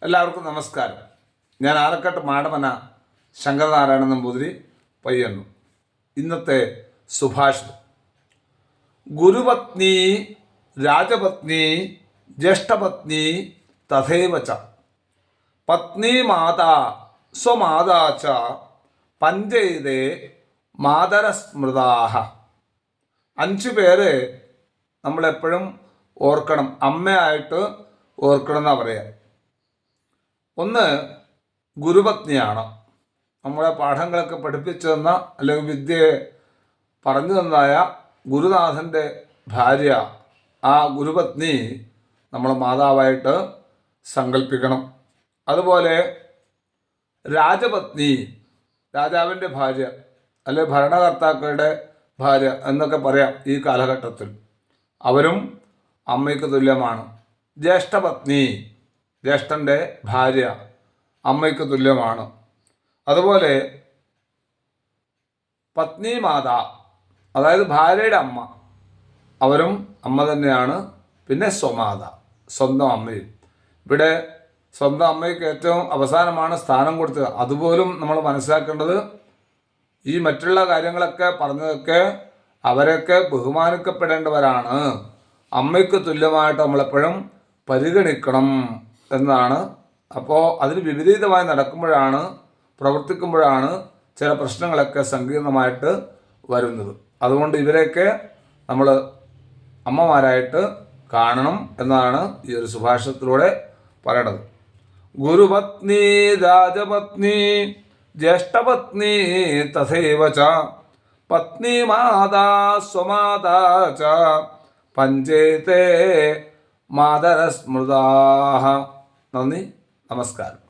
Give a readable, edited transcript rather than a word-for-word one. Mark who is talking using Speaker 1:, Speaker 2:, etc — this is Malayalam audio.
Speaker 1: എല്ലാവർക്കും നമസ്കാരം. ഞാൻ ആലക്കാട്ട് മാടമന ശങ്കരനാരായണ നമ്പൂതിരി പയ്യന്നൂർ. ഇന്നത്തെ സുഭാഷിതം: ഗുരുപത്നി രാജപത്നി ജ്യേഷ്ഠപത്നി തഥൈവ ച പത്നി മാതാ സ്വമാതാ ച പഞ്ചൈതേ മാതരസ്മൃതാഹ. 5 പേര് നമ്മളെപ്പോഴും ഓർക്കണം, അമ്മയായിട്ട് ഓർക്കണം എന്നാണ് പറയുക. ഒന്ന് ഗുരുപത്നിയാണ്. നമ്മളെ പാഠങ്ങളൊക്കെ പഠിപ്പിച്ചു തന്ന അല്ലെങ്കിൽ വിദ്യയെ പറഞ്ഞു തന്നായ ഗുരുനാഥൻ്റെ ഭാര്യ, ആ ഗുരുപത്നി നമ്മളെ മാതാവായിട്ട് സങ്കല്പിക്കണം. അതുപോലെ രാജപത്നി, രാജാവിൻ്റെ ഭാര്യ അല്ലെ ഭരണകർത്താക്കളുടെ ഭാര്യ എന്നൊക്കെ പറയാം ഈ കാലഘട്ടത്തിൽ. അവരും അമ്മയ്ക്ക് തുല്യമാണ്. ജ്യേഷ്ഠപത്നി, ജ്യേഷ്ഠൻ്റെ ഭാര്യ അമ്മയ്ക്ക് തുല്യമാണ്. അതുപോലെ പത്നി മാതാ, അതായത് ഭാര്യയുടെ അമ്മ, അവരും അമ്മ തന്നെയാണ്. പിന്നെ സ്വമാത, സ്വന്തം അമ്മയും. ഇവിടെ സ്വന്തം അമ്മയ്ക്ക് ഏറ്റവും അവസാനമാണ് സ്ഥാനം കൊടുത്തത്. അതുപോലും നമ്മൾ മനസ്സിലാക്കേണ്ടത്, ഈ മറ്റുള്ള കാര്യങ്ങളൊക്കെ പറഞ്ഞതൊക്കെ അവരൊക്കെ ബഹുമാനിക്കപ്പെടേണ്ടവരാണ്. അമ്മയ്ക്ക് തുല്യമായിട്ട് നമ്മളെപ്പോഴും പരിഗണിക്കണം എന്നാണ്. അപ്പോൾ അതിന് വിപരീതമായി നടക്കുമ്പോഴാണ്, പ്രവർത്തിക്കുമ്പോഴാണ് ചില പ്രശ്നങ്ങളൊക്കെ സങ്കീർണമായിട്ട് വരുന്നത്. അതുകൊണ്ട് ഇവരെയൊക്കെ നമ്മൾ അമ്മമാരായിട്ട് കാണണം എന്നാണ് ഈ ഒരു സുഭാഷിതത്തിലൂടെ പറയണത്. ഗുരുപത്നി രാജപത്നി ജ്യേഷ്ഠപത്നി തഥൈവ ച പത്നി മാതാ സ്വമാതാ ച പഞ്ചേതേ മാതരസ്മൃതാഹ. നന്ദി, നമസ്കാരം.